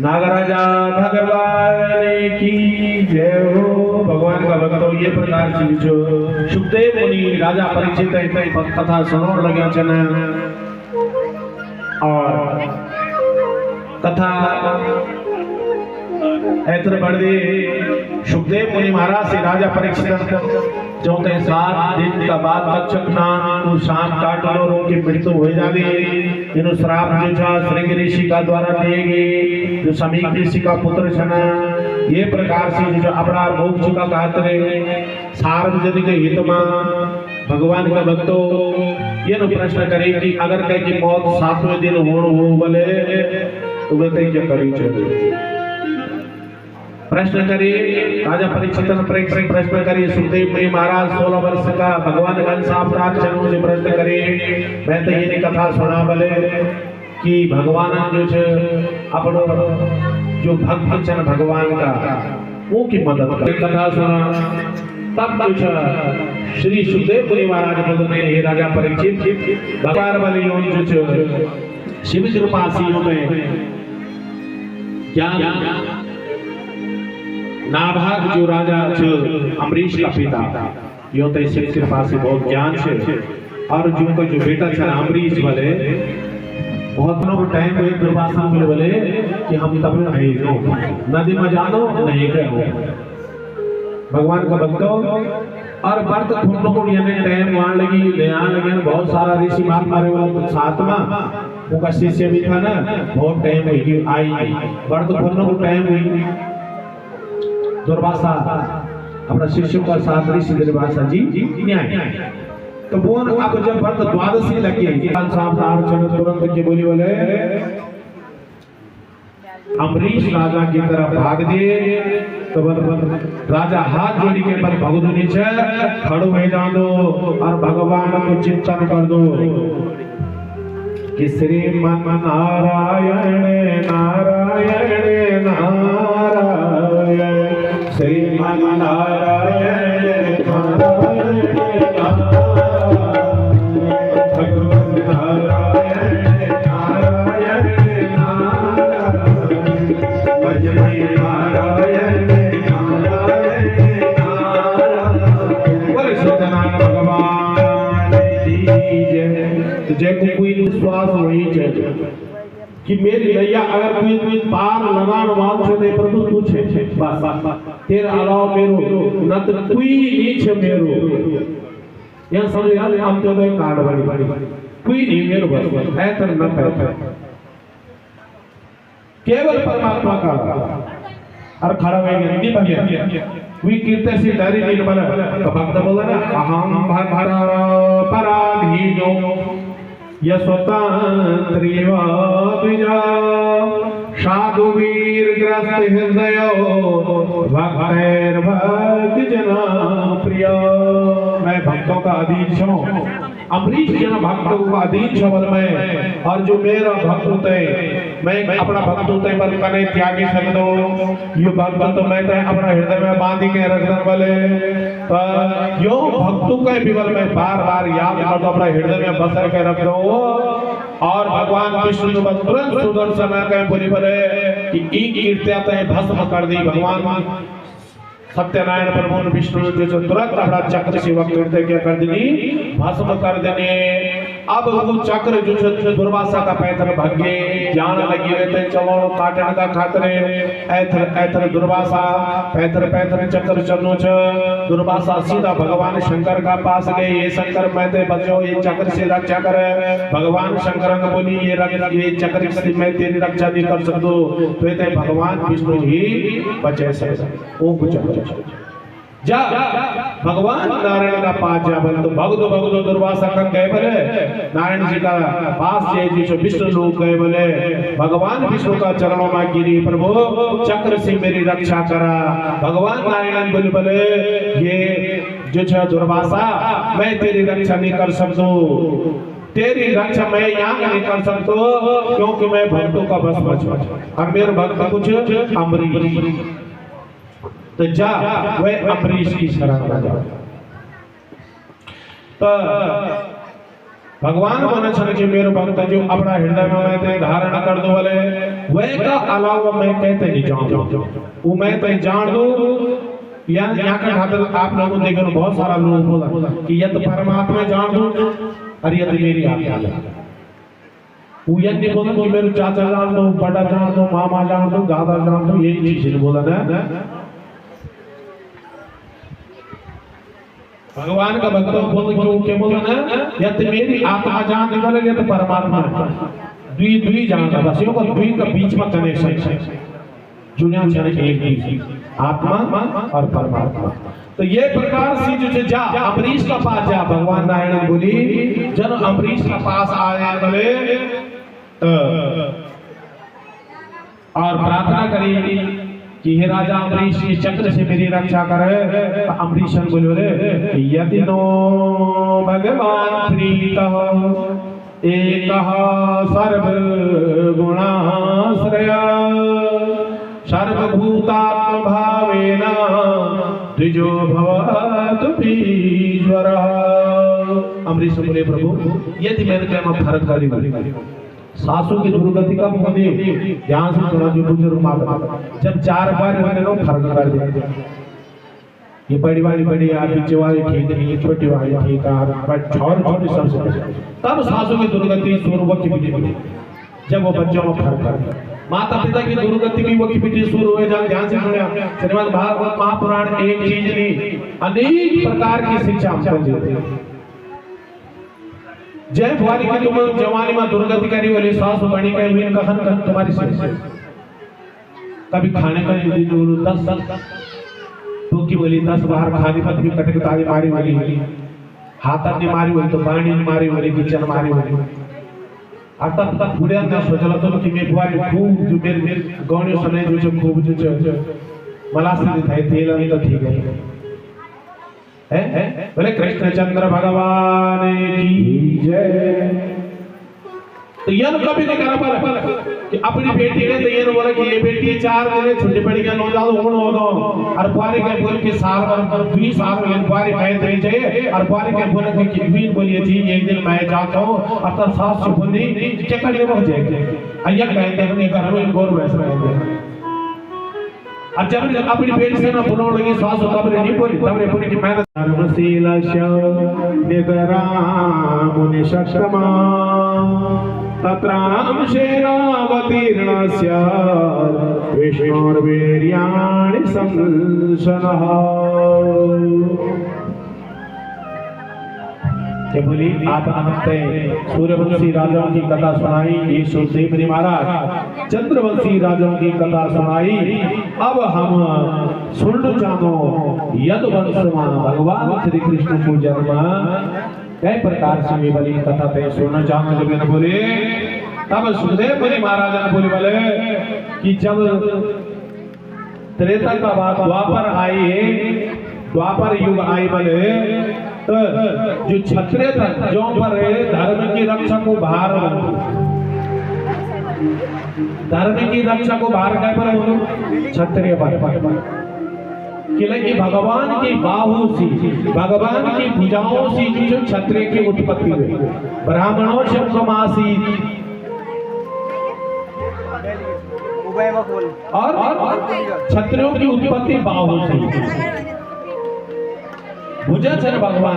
नागराजा भगवान की जय हो। भगवान का भक्त ये प्रकार से जो सुखदेव मुनि राजा परीक्षित कथा सुनने लगे चना और कथा ऐतर बढ़े सुखदेव मुनि महाराज से राजा परीक्षित जो 7 दिन का बाद बच्चक नाम शाम काट लो उनकी मृत्यु हो जावे इनो श्राप जो था श्रृंग ऋषि का द्वारा दिए गए जो समीक ऋषि का पुत्र छना ये प्रकार से जो अपना मोक्ष का कातरे सार्वजनिक हित में भगवान का भक्तो ये नो प्रश्न करे कि अगर कहे कि मौत 7वें दिन हो बोले तो वे कहीं क्या करी चाहिए प्रश्न करे राजा परीक्षित प्रश्न करे सुखदेव मुनि महाराज 16 वर्ष का भगवान घनश्याम चरणों से प्रश्न करे मैं तो ये कथा सुना बोले कि भगवान जो छे अपनो जो भक्त छे भगवान का वो की मदद करे कथा सुना तब कुछ श्री सुखदेव मुनि महाराज बोलते हैं हे राजा परीक्षित भगवान वाले योनि जो छे शिव कृपा से में ज्ञान नाभाग जो राजा छे अमरीश का पिता यो तो शिव कृपा से बहुत ज्ञान छे और जो बेटा छे अमरीश वाले बहुत लोग टाइम में दुर्वासा बोले बोले कि हम तब नहीं जो नदी में जानो नहीं गए भगवान का भक्तों और व्रत खुद को यानी टाइम वहां लगी ले आने लगे बहुत सारा ऋषि मार मारे वाला सातवा उनका शिष्य भी था ना बहुत टाइम हुई कि आई व्रत खुद को टाइम हुई दुर्वासा अपना शिष्यों का साथ ऋषि दुर्वासा जी न्याय तो बोन अब जब व्रत द्वादशी लगी साहब तुरंत के बोली बोले अमरीश राजा की तरफ भाग दिए तो राजा हाथ जोड़ी के पर भगवान नीचे खड़ो हो जा दो और भगवान को चिंतन कर दो कि श्रीमन नारायण नारायण नारायण श्रीमन नारायण नारायण कोई विश्वास नहीं चाहिए कि मेरी नैया अगर कोई पार लगान वाल से नहीं प्रभु तू छे बस तेरा अलावा मेरो न तो कोई नहीं छे मेरो यह समझ यार हम तो कार्ड बड़ी कोई नहीं मेरो बस है तो न पैसा केवल परमात्मा का और खड़ा हो गया नहीं बन गया वी कीर्तन से दारी नहीं बना तो भक्त बोला ना अहम भक्त पराधीनो यस्वतंत्रिव द्विजा साधु वीर ग्रस्त हृदय भक्तैर भक्त जना प्रिय मैं भक्तों का अधीन हूँ अमरीश जन भक्तों का अधीन छवल में और जो मेरा भक्त होते मैं अपना भक्त होते पर कने त्यागी सकदो यो भक्त तो मैं तो अपना हृदय में बांधी के रखने वाले पर यो भक्तों के विवल में बार-बार याद कर अपना हृदय में बसा के रख दो और भगवान विष्णु को तुरंत सुदर्शन के बोली बोले कि ई कीर्त्या ते भस्म कर दी भगवान सत्यनारायण प्रभु विष्णु जो तुरंत अपना चक्र से वक्त क्या कर देनी भस्म कर देने अब वो चक्र जो दुर्वासा का पैथर भाग्य जान लगी रहते चलो काटन का खातरे ऐथर ऐथर दुर्वासा पैथर पैथर चक्र चलो दुर्वासा सीधा भगवान शंकर का पास गए ये शंकर मैं ते बचो ये चक्र से रक्षा करे भगवान शंकर ने बोली ये चक्र से मैं तेरी रक्षा नहीं कर सकूं तो ये भगवान विष्णु ही बचे सकते ओ कुछ जा भगवान नारायण का पास जा बल तो भगदो दुर्वासा का गए बोले नारायण जी का पास जे जी विष्णु लोग गए बोले भगवान विष्णु का चरणों में गिरी प्रभु चक्र से मेरी रक्षा करा भगवान नारायण बोले बोले ये जो है दुर्वासा मैं तेरी रक्षा नहीं कर सकता तेरी रक्षा मैं यहाँ नहीं कर सकता क्योंकि मैं भक्तों का बस और मेरे भक्त कुछ अमरीश तो जा वह अमरीश की शरण में जा तो भगवान माने छन के मेरे भक्त जो अपना हृदय में मैं धारण कर दो वाले वह का अलावा मैं कहते नहीं जाऊं वो मैं तो जान दो यहाँ का खातिर आप लोगों ने देखो बहुत सारा लोग बोला कि यह तो परमात्मा जान दो और यह तो मेरी आत्मा वो यह नहीं बोला कि मेरे चाचा जान दो बड़ा जान दो मामा जान दो दादा जान दो यही चीज बोला ना भगवान का भक्त बोल क्यों क्या बोला ना या तो मेरी आत्मा जान दे वाले या तो परमात्मा द्वि जान का बस यो को द्वि का बीच में कनेक्शन दुनिया से एक ही आत्मा और परमात्मा तो ये प्रकार से जो जा अमरीश का पास जा भगवान नारायण बोली जब अमरीश का पास आए बोले और प्रार्थना करी कि हे राजा अमरीश की चक्र से मेरी रक्षा करे अमरीशन बोले यदि नो भगवान प्रीत एकः सर्वगुणाश्रय सर्वभूतात्मभावेन द्विजो भवतु ईश्वरः। अमरीश बोले प्रभु यदि मेरे क्या मैं फर्क करी सासू की दुर्गति कब होने ध्यान से सुना जो बुजुर्ग माता जब 4 बार होने लो फर्क कर दे। ये बड़ी वाली बड़ी यार पीछे वाली ठीक नहीं ये छोटी वाली ठीक है पर छोटी सबसे तब सासू की दुर्गति सूर्य की पीछे जब वो बच्चों में फर्क कर माता पिता की दुर्गति भी वो की पीछे शुरू हुए जब ध्यान से सुने श्रीमद् भागवत महापुराण एक चीज नहीं अनेक प्रकार की शिक्षा हमको देते हैं। जय भवानी की तुम जवानी में दुर्गति करी वाली सासू बनी का इन कथन कर तुम्हारी से कभी खाने का यदि 10 तो की बोली 10 बार खाने पर भी कटक ताली मारी वाली हाथ ने मारी वाली तो पानी ने मारी वाली किचन मारी वाली आता तक पूरे ना सोचला तो कि मैं भवानी खूब जो मेरे गौणी सुने जो खूब जो मला से दिखाई तेल तो ठीक है बोले कृष्णचंद्र भगवान की जय। तो ये कभी नहीं करा पर कि अपनी बेटी ने तो ये बोला कि ये बेटी 4 दिन छोटी बड़ी का नौजाद होनो होनो और बारी के बोल के साल पर 20 साल में बारी मैं दे जाए और बारी के बोल के बीन बोलिए जी एक दिन मैं जाता हूं अब तो सास से बोली चक्कर ले हो जाएगा अय्या कहते हैं घर में गौर वैसे रहते हैं। अब जब अपनी बेटी से ना बुलाने लगी सास तब नहीं बोली तब ने बोली कि मैं धर्मशील नितराम निशक्तमा तत्राम शेनावतीर्णस्य विष्णुर्वीर्याणि संशनः। ये बोली आप हमसे सूर्यवंशी राजाओं की कथा सुनाई ये सुखदेव जी महाराज चंद्रवंशी राजाओं की कथा सुनाई। अब हम सुन जानो यद वंश भगवान श्री कृष्ण को जन्म कई प्रकार से भी बली कथा पे सुनना चाहना जब मैंने बोले तब सुखदेव जी महाराज ने बोले बोले कि जब त्रेता का बाद द्वापर आई द्वापर युग आई बोले तो जो क्षत्रिय था जो पर धर्म की रक्षा को बाहर धर्म की रक्षा को बाहर क्या पर क्षत्रिय पर कि भगवान की बाहु सी भगवान की भुजाओं से जो क्षत्रिय की उत्पत्ति हुई ब्राह्मणों से समासी और क्षत्रियों की उत्पत्ति बाहु से भुजा छन भगवान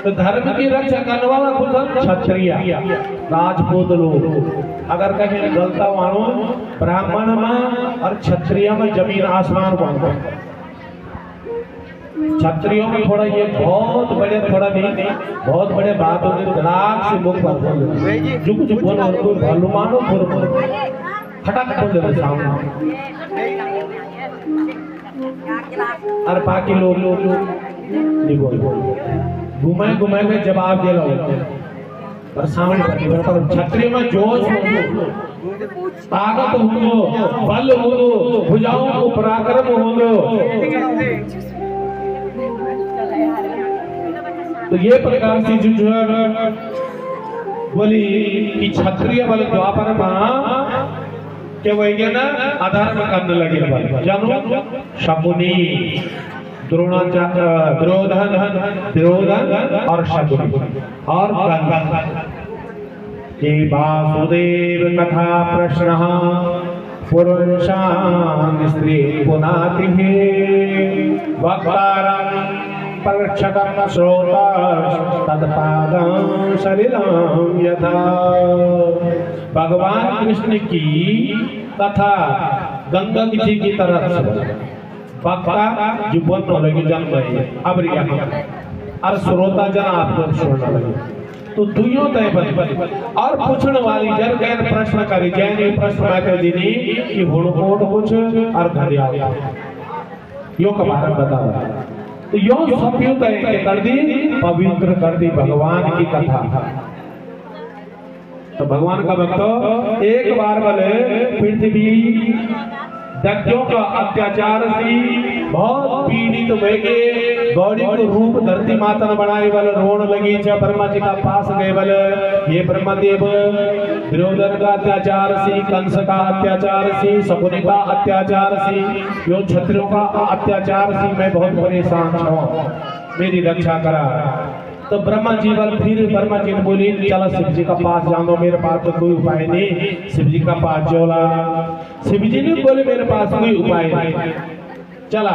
तो धर्म की रक्षा करने वाला खुद क्षत्रिय राजपूत लोग अगर कहीं गलता मानो ब्राह्मण में और क्षत्रिय में जमीन आसमान बनता क्षत्रियों में थोड़ा ये बहुत बड़े थोड़ा नहीं बहुत बड़े बात होते दिमाग से मुख पर जो कुछ बोलो और भालू मानो फटाक बोल देते सामने और बाकी लोग नहीं बोल घुमाए घुमाए में जवाब दे रहा पर सामने क्षत्रिय में जोश हो ताकत हो बल हो भुजाओं को पराक्रम हो तो ये प्रकार से जो बोली कि क्षत्रिय बल द्वापर के वही ना आधार में करने लगे जानो शकुनी द्रोणाचार्य द्रोधन और शकुनी और ये वासुदेव कथा प्रश्न पुरुषां स्त्री पुनाति वक्तारं परीक्षकं श्रोता तत्पादं सलिलं यथा। भगवान कृष्ण की कथा गंगा जी की तरह वक्ता जो बोलने लगे जन्म है अब और श्रोता जन आपको सुनने लगे तो दुइयों तय बने और पूछने वाली जन गैर प्रश्न करे जैन प्रश्न आते दीनी कि हुणकोट कुछ और घड़िया यो का बारे बता तो यो सभ्य तय कर दी पवित्र कर दी भगवान की कथा। तो भगवान का भक्त एक बार बोले पृथ्वी दैत्यों का अत्याचार सी बहुत पीड़ित वेगे गौड़ी को रूप धरती माता ने बनाए बल रोण लगी छ ब्रह्मा जी का पास गए बल ये ब्रह्मदेव दुर्योधन का अत्याचार सी कंस का अत्याचार सी शकुनि का अत्याचार सी यो क्षत्रियों का अत्याचार सी मैं बहुत परेशान हूँ मेरी रक्षा करा। तो ब्रह्मा जी बल फिर ब्रह्मा जी ने बोली चलो शिव जी का पास जानो मेरे पास तो कोई उपाय नहीं। शिव जी का पास जोला शिव जी ने बोले मेरे पास कोई उपाय नहीं। चला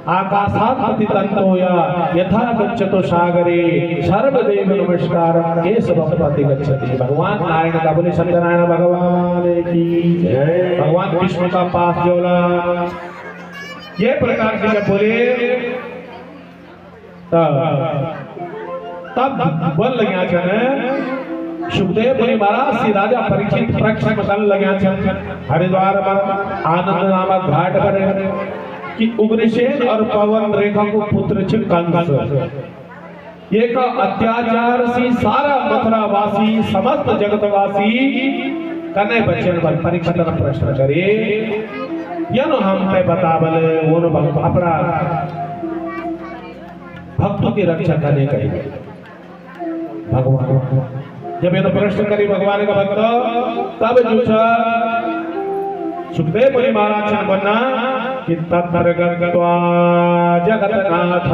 आकाशात पतितंतो या यथा गच्छतो सागरे सर्वदेव नमस्कार केशवं प्रति गच्छति। भगवान नारायण का बोले सत्यनारायण भगवान की जय। भगवान विष्णु का पास जोला ये प्रकार से जब बोले तब बोल लग्या छन सुखदेव मुनि महाराज श्री राजा परीक्षित प्रश्न करने लग्या छन हरिद्वार में आनंद नामक घाट पर कि उग्रसेन और पवन रेखा को पुत्र छ कंस ये का अत्याचार सी सारा मथुरा वासी समस्त जगत वासी कने बच्चन पर परीक्षित प्रश्न करे यनो हम पे बतावल वो अपना भक्तों की रक्षा करने का भगवान जब ये तो प्रश्न करी भगवान का भक्त तब जो सुखदेव मुनि महाराज ने बना कि तत्र गत्वा जगन्नाथ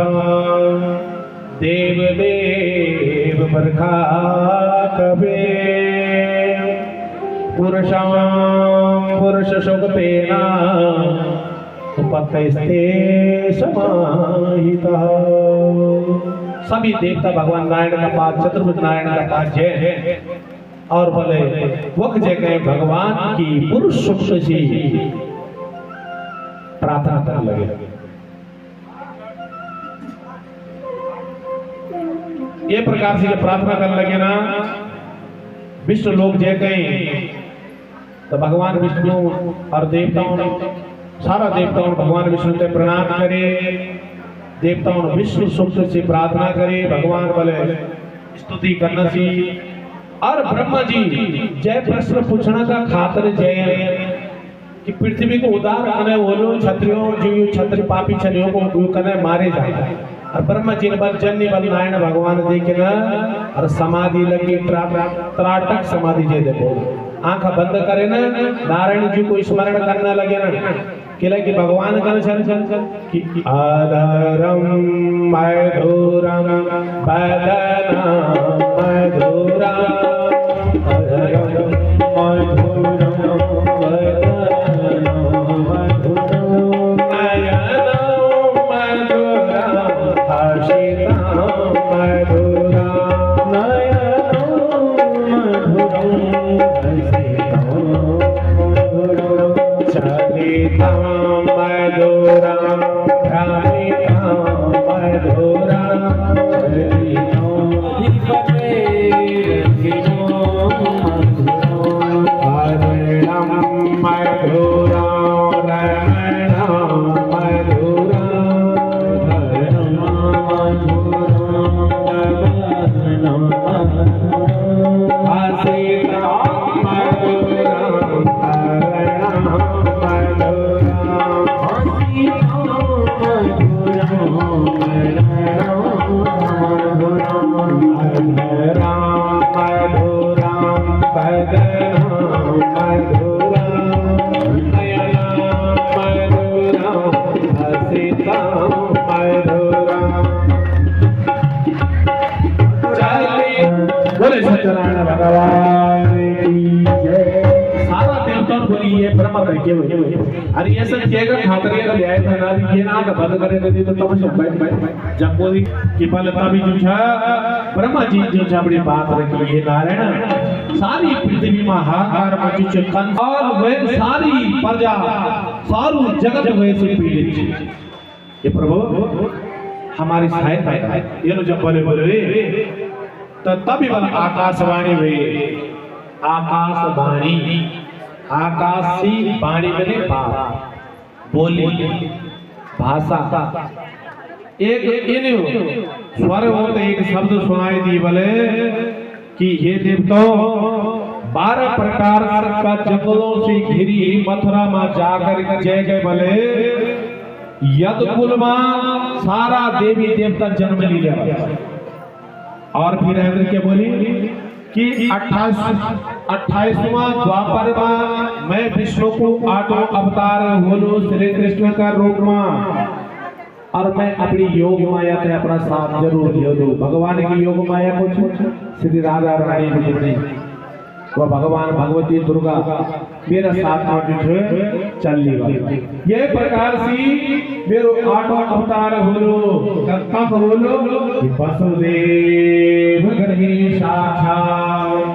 देव देव बरखा कबे पुरुषां पुरुष सुखतेना उपतस्ते समाहितः। सभी देवता भगवान नारायण का पास चतुर्भुज नारायण का पास है और बोले वह जगह भगवान की पुरुष सुख से प्रार्थना करने लगे। ये प्रकार से जब प्रार्थना करने लगे ना विष्णु लोग जय कहें तो भगवान विष्णु और देवताओं सारा देवताओं भगवान विष्णु से प्रणाम करे। देवताओं विष्णु सूक्त से प्रार्थना करे भगवान बोले स्तुति करना सी और ब्रह्मा जी जय प्रश्न पूछना का खातर जय कि पृथ्वी को उदार करने बोलो क्षत्रियों जो क्षत्रि पापी छलियों को करने मारे जाए और ब्रह्मा जी ने बल जन्नी बल नारायण भगवान देखे ना और समाधि लगी त्राटक समाधि जे देखो आंख बंद करे ना नारायण जी को स्मरण करने लगे ना कि भगवान का कि आधारम मधुरम बदनम मधुरम आधारम मधुरम बदनम मधुरम नयनम मधुरम हर्षितम मधुरम नयनम मधुरम हर्षितम मधुरम चलितम मधुरम भ्रामितम मधुरम चलितम हरिणम मधुरम रमणम मधुरम हरिणम मधुरम हसितम मधुरम हरिणम बोले सत्यनारायण भगवान की जय। सारा देवताओं बोली ये ब्रह्म करके अरे ये सब केगा खातर ये ले आए थे ना ये ना का बंद करे नहीं तो तब सब बैठ जब बोली कि पहले तभी जो था ब्रह्मा जी जो अपनी बात रखी ये नारायण सारी पृथ्वी में हाहाकार मची चकन और वे सारी प्रजा सारू जगत वे से पीड़ित थी। ये प्रभु हमारी सहायता ये जब बोले तो तभी बल आकाशवाणी हुई आकाशवाणी आकाशी वाणी बने बात बोली भाषा एक इन स्वर होते एक शब्द सुनाई दी बोले कि ये देवताओं 12 प्रकार का जंगलों से घिरी मथुरा में जाकर जय गए भले यदकुल में सारा देवी देवता जन्म लिया। और फिर इंद्र के बोली कि 28वां द्वापर में मैं विष्णु को 8वां अवतार बोलो श्री कृष्ण का रूप में, और मैं अपनी योग माया के अपना साथ जरूर दे दो। भगवान की योग माया को श्री राधा रानी ने वो भगवान भगवती दुर्गा मेरा साथ में चल ली। ये प्रकार से मेरो 8वां अवतार बोलो कब बोलो वसुदेव गृहे साक्षात्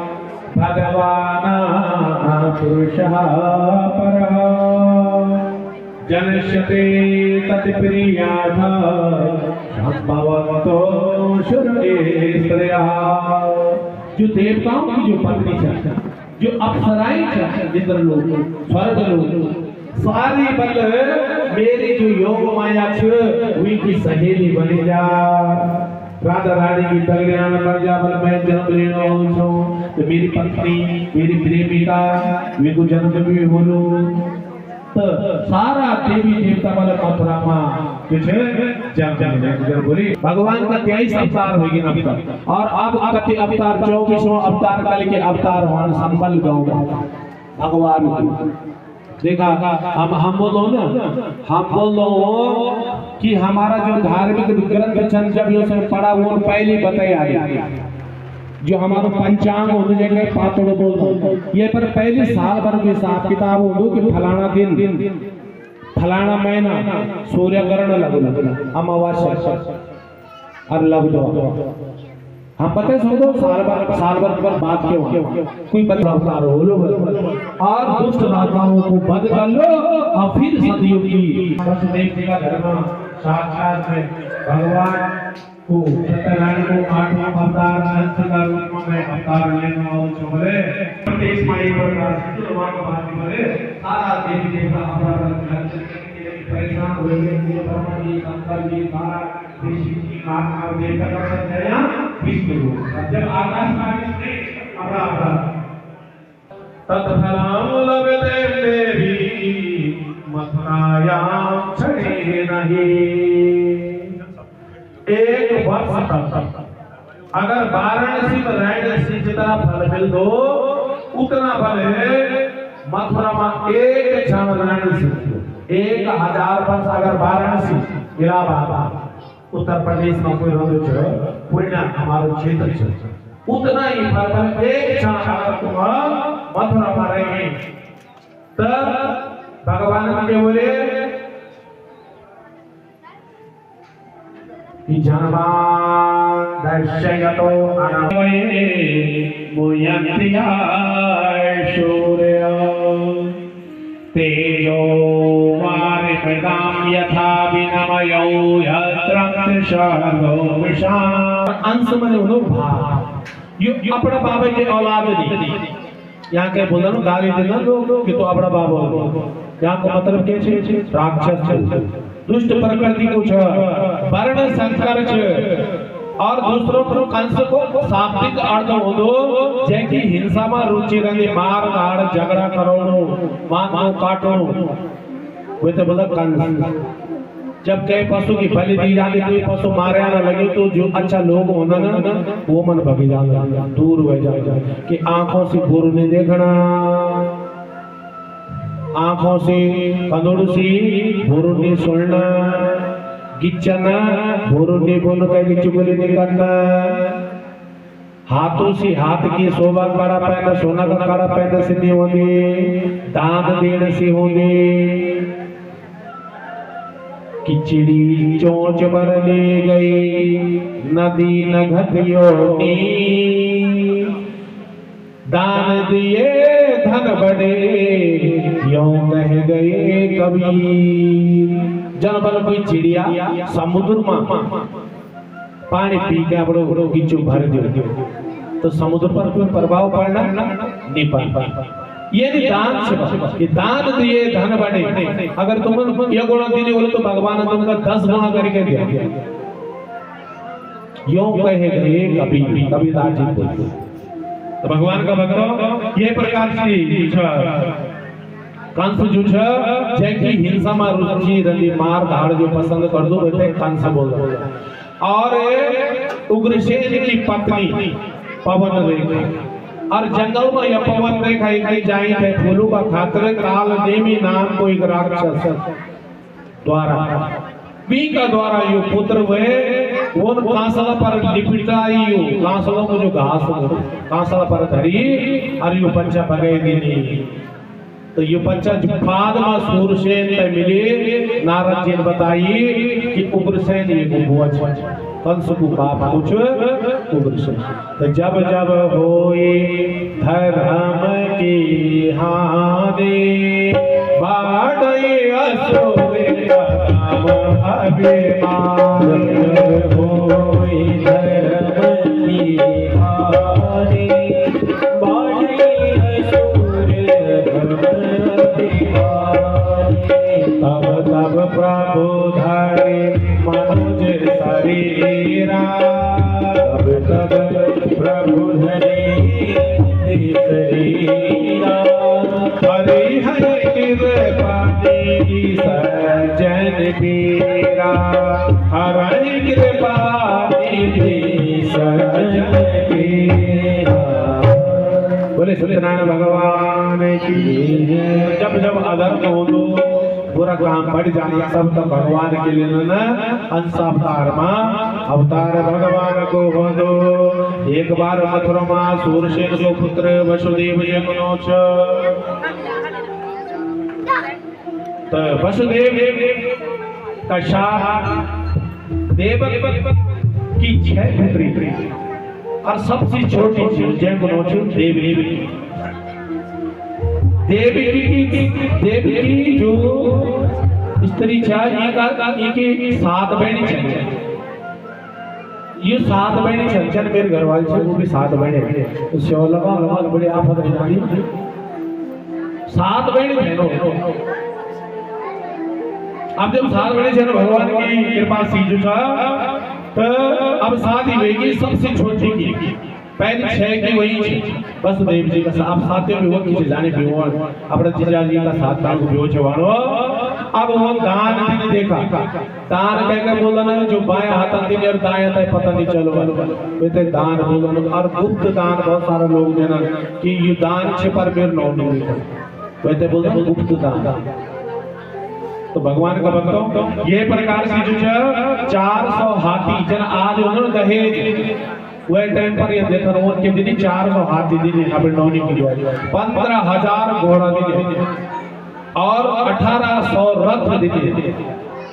भगवान पुरुषः परः जनश्यते तत्प्रियाः संभवन्तो शुरेश्वर्यः। जो देवताओं की जो पत्नी है, जो अप्सराएं है, इंद्रलोक स्वर्गलोक सारी बल मेरी जो योग माया वी की सहेली बनी जा। राधा रानी की कल्याण कर जा बल मैं जन्म लेना हूँ तो मेरी पत्नी मेरी प्रेमिका वे को जन्म भी बोलो। तो सारा देवी देवता वाले मथुरा में जन्म बोली। भगवान का 23 अवतार होगी अवतार, और अब कति अवतार 24वां अवतार कल के अवतार होने संबल गाँव भगवान देखा। हम बोलो ना, हम बोलो कि हमारा जो धार्मिक ग्रंथ छन जब यो से पढ़ा वो पहले बताया जो हमारा पंचांग हो जगह पातोड़ बोल ये पर पहले साल भर के हिसाब किताब हो कि फलाना दिन फलाना महीना सूर्य ग्रहण लग अमावस्या और लग दो हम पता समझो साल भर पर बात क्यों कोई बदलाव हो लो और दुष्ट राजाओं को बंद कर लो और फिर सदियों की वसुदेव जी का धर्म साक्षात में भगवान को सत्यनारायण को 8वां अवतार अंश का रूप में अवतार लेना और चोले प्रदेश में एक प्रकार से भगवान का बात बोले सारा देवी देवता अवतार परेशान हुए ये ब्रह्मा जी शंकर जी सारा ऋषि की माता और देवता का सत्या विष्णु जब आकाश में अपना अपना तत्फलाम लभते देवी मथुरायां छड़े नहीं। एक वर्ष तक अगर वाराणसी में रहने से जितना फल मिल दो उतना फल है मथुरा में एक क्षण रहने से 1000 वर्ष अगर वाराणसी इलाहाबाद उत्तर प्रदेश में कोई रहो पुण्य हमारे क्षेत्र से उतना ही फल एक क्षण अगर तुम मथुरा में रहेंगे तब भगवान के बोले जनवान दर्शयतो अनवये मुयन्त्या सूर्य तेजो वारिमृतां यथा विनमयो यत्रं शर्वो विशाल। अंश में भाव यो अपना बाबा के औलाद नहीं यहाँ के बोला ना गाली देना लोग कि तो अपना बाबा यहाँ को मतलब कैसे राक्षस दुष्ट प्रकृति कुछ वर्ण संस्कार और दूसरों को कंस को शाब्दिक अर्थ हो दो जैकी हिंसा में रुचि रही मार धाड़ झगड़ा करो मां काटो वे तो बोला कंस। जब कई पशु की बलि दी जाती कोई पशु मारे ना लगे तो जो अच्छा लोग होना ना वो मन भगी जाता दूर हो जाए कि आंखों से गुरु ने देखना आंखों से कंदोड़ से गुरु ने सुनना गिच्चना गुरु ने बोल कर चुगली नहीं करना हाथों से हाथ की शोभा कड़ा पहना सोना का कड़ा पहना से नहीं होंगे दांत देने से होंगे किचड़ी चोंच भर ले गई नदी न घटियोनी दान दिए धन बढ़े यों कह गए कभी। जन बल कोई चिड़िया समुद्र में पानी पी के बड़ो बड़ो गिच्चू भर दो तो समुद्र पर कोई प्रभाव पड़ना नहीं पड़ता। ये दान से कि दान दिए धन बढ़े अगर तुम ये गुण देने बोले तो भगवान तुमका 10 गुना करके दिया यों कहे गए कभी कभी दाजी बोलते तो भगवान का भक्तो ये प्रकार से कंस जो छ जैकी हिंसा में रुचि रही मार धाड़ जो पसंद कर दो वैसे कंस बोल रहा और उग्रसेन की पत्नी पवन रेखा और जंगल में यह पवन रेखा एक जाई थे फूलों का खातर काल नेमी नाम को एक राक्षस द्वारा वी का द्वारा यो पुत्र हुए वो कांसला पर लिपटाई यो कांसलों को जो घास कांसला पर धरी और यो बच्चा भगे दिनी तो ये बच्चा जो बाद में सूरसेन ते मिले नारद जी ने बताई कि उग्रसेन ये बुआ कंस को बाप कुछ उग्रसेन तो जब जब होए धर्म की हानि बाढ़े असुर काम अभिमान होए धर्म की हानि बाढ़े असुर तब तब प्रभु धरे मनुज शरीरा तब तब प्रभु धरे शरीरा हरि हरि कृपानिधि सज्जन पीरा हरि कृपानिधि सज्जन पीरा। बोले सत्यनारायण भगवान की। जब जब अधर्म हो तो बुरा काम बढ़ जाना सब तब भगवान के लिए न अंश अवतार मां अवतार भगवान को हो दो। एक बार मथुरा मां सूरसेन को पुत्र वसुदेव जी को तो वसुदेव का शाप देवक की 6 पुत्री और सबसे छोटी थी जय गुणोचु देवकी जो स्त्री चाहिए के 7 बहनें चाहिए ये 7 बहनें चंचल मेरे घर वाले से वो भी 7 बहनें तो सेवा लगा बड़े आफत रही 7 बहनें बहनों अब जब 7 बहनें थे भगवान की कृपा सीजू था तो अब शादी होगी सबसे छोटी की पहले 6 की वही वसुदेव जी का आप साथे में वो किसी जाने भी हो अपने जीजा जी का साथ तांग भी हो छवानो अब वो दान ने देखा दान कहकर बोला ना जो बाएं हाथ अंतिम और दाएं हाथ पता नहीं चलो वे दान बोला और गुप्त दान बहुत सारे लोग देना कि ये दान छे पर मेरे नौ नहीं वैसे बोलते गुप्त दान। तो भगवान का भक्तों ये प्रकार से जो 400 हाथी जन आज उन्होंने दहेज वह टाइम पर ये देखा रोज के दिन 400 हाथी दिन अपने नौनी की 15,000 घोड़ा दिन और 1800 रथ दिन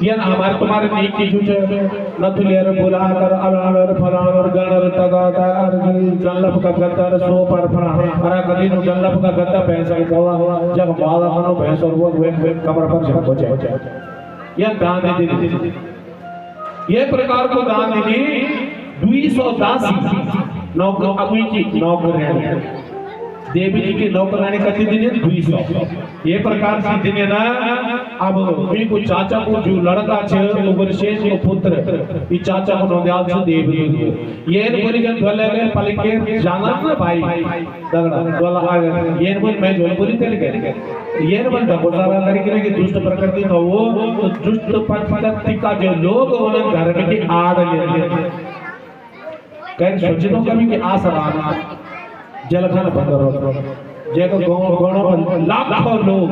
ये हमारे तुम्हारे नहीं की जो नथुलियर बुलाकर अलावर फलावर गणर तगादार जल्लभ का गद्दर सो पर फड़ा हरा कदी नु जल्लभ का गद्दा पैसा कोवा जब बाला मनो पैसा वो कमर पर जब हो जाए ये दान दे ये प्रकार को दान दी 210 नौकर अबुई की नौकर देवी जी की नौकरानी कति दिन 200 ये प्रकार से दिन ना अब भी को चाचा को जो लड़का छे उग्रसेन को पुत्र ई चाचा को नोंद्याल से देवी ये न बोली जन ढोले ले पलके जाना ना भाई दगड़ा दोला ये न बोल मैं जो बोली तेल के ये न बंदा बोला करके कि दुष्ट प्रकृति का वो दुष्ट प्रकृति का जो लोग उन्हें घर में की आड़ ले कहीं सोचो कभी कि आसरा जलखन बंदर जेको गणों लाखों लोग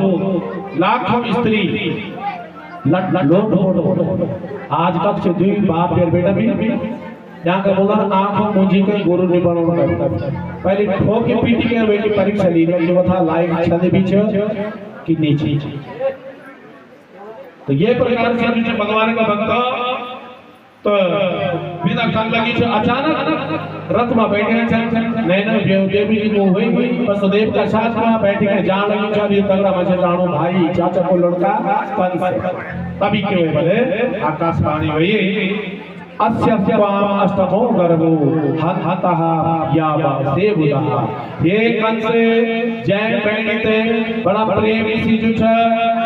लाखों स्त्री लोट आज तक से 2 बाप या बेटा भी यहाँ का बोला आंखों मुझी के गुरु ने बनोगा पहले ठोके पीटी के बेटी परीक्षा ली गई जो था लाइक अच्छा दे बीच कि नीचे तो ये प्रकार से जो भगवान का भक्त तो बिना कान लगी जो अचानक रथ में बैठे हैं नैना देवी जी को हुई वसुदेव का साथ में बैठे हैं जान लगी जो ये तगड़ा मजे जानो भाई चाचा को लड़का कंस तभी के हुए बोले आकाशवाणी हुई अस्य स्वाम अष्टमो गर्भो हतः या सेवुदा हे कंस जय पैणीते बड़ा प्रेम सी जो छ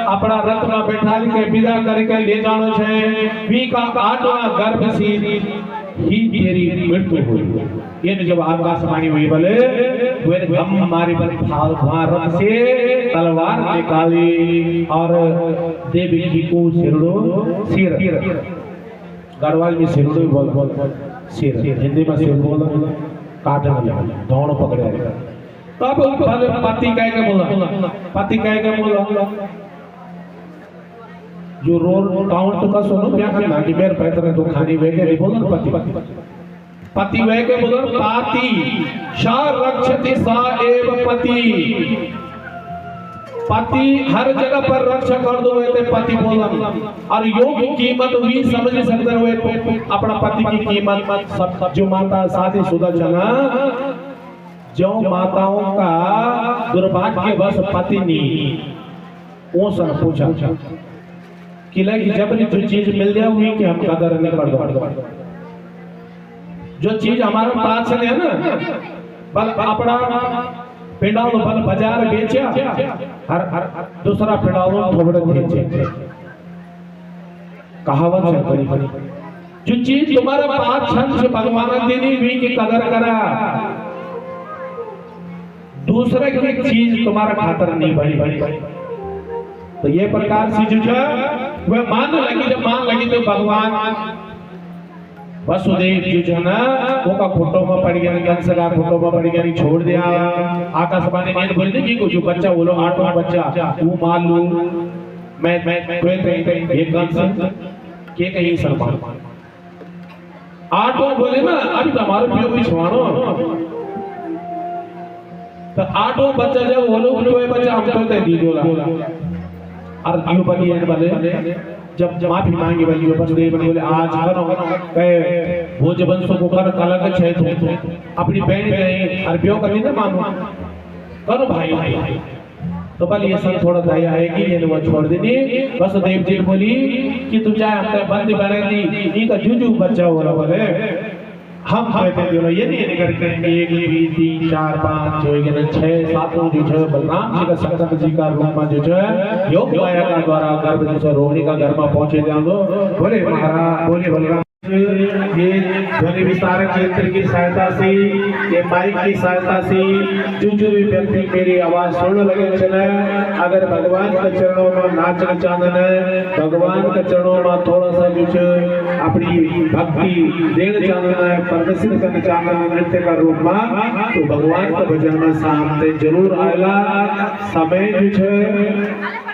अपना रथ में बैठा के विदा करके ले जानो छे वी का 8वां गर्भ सी ही तेरी मृत्यु हुई। ये जब आकाशवाणी हुई बोले वे हम हमारे भारत से तलवार निकाली और देवी जी को सिर गढ़वाल में सिरडो बोल सिर हिंदी में सिर बोल काटने लगा दोनों पकड़े तब पति कह के बोला पति कह के बोला जो रोल काउंट का सुनो क्या करना कि मेरे पैतरे तो खानी वेगे बोला पति वह के बोल पाती शा रक्षति सा एव पति पति हर जगह पर रक्षा कर दो वे पति बोलन और योग की कीमत भी समझ सकते हुए अपना पति की कीमत सब जो माता शादीशुदा जना जो माताओं का दुर्भाग्यवश पति नहीं वो सब पूछा कि लगी जब जो चीज मिल जाए हुई कि हम कदर नहीं कर दो जो चीज हमारे पास है ना बल अपना पिंडाल बल बाजार बेचा हर दूसरा पिंडाल थोड़ा बेचे कहावत है बड़ी जो चीज तुम्हारे पास छन से भगवान देनी हुई की कदर करा दूसरे की चीज तुम्हारा खातर नहीं बड़ी तो ये प्रकार से जो है वह मान लगी जब मान लगी तो भगवान वसुदेव जो है ना वो का फोटो में पड़ गया कंस का फोटो में पड़ गया छोड़ दिया आकाशवाणी ने बोल दी कि जो बच्चा बोलो आठवां बच्चा वो मान लूं मैं ये कंस के कहीं सलमान आठवां बोले ना अभी तुम्हारे पियो पिछवाड़ो तो आठवां बच्चा जब बोलो वो बच्चा हमको तो दी दोला और यो बनी है वाले जब माफी मांगी भाई वसुदेव ने बोले आज करो कहे भोज वंशों को कर अलग छे तो अपनी बहन गए अरबियों का नहीं ना मानो करो भाई तो बल ये सब थोड़ा दया आएगी ये वो छोड़ देनी वसुदेव जी बोली कि तू चाहे हमने बंदी बना दी नी का जूजू बच्चा हो रहा बोले हम कहते हैं ये नहीं करते 1 2 3 4 5 6 7 जो बलराम जी का शंकर जी का रूप में जो है योग माया का द्वारा गर्भ जो रोहिणी का घर में पहुंचे जाओ बोले महाराज बोले बलराम ये ध्वनि विस्तारक यंत्र की सहायता से ये माइक की सहायता से जो भी व्यक्ति मेरी आवाज सुनने लगे चले अगर भगवान के चरणों में नाचना चाहते हैं भगवान के चरणों में थोड़ा सा कुछ अपनी भक्ति देना चाहते हैं प्रदर्शित करना चाहते हैं नृत्य का रूप में तो भगवान के भजन में सामने जरूर आएगा समय जो है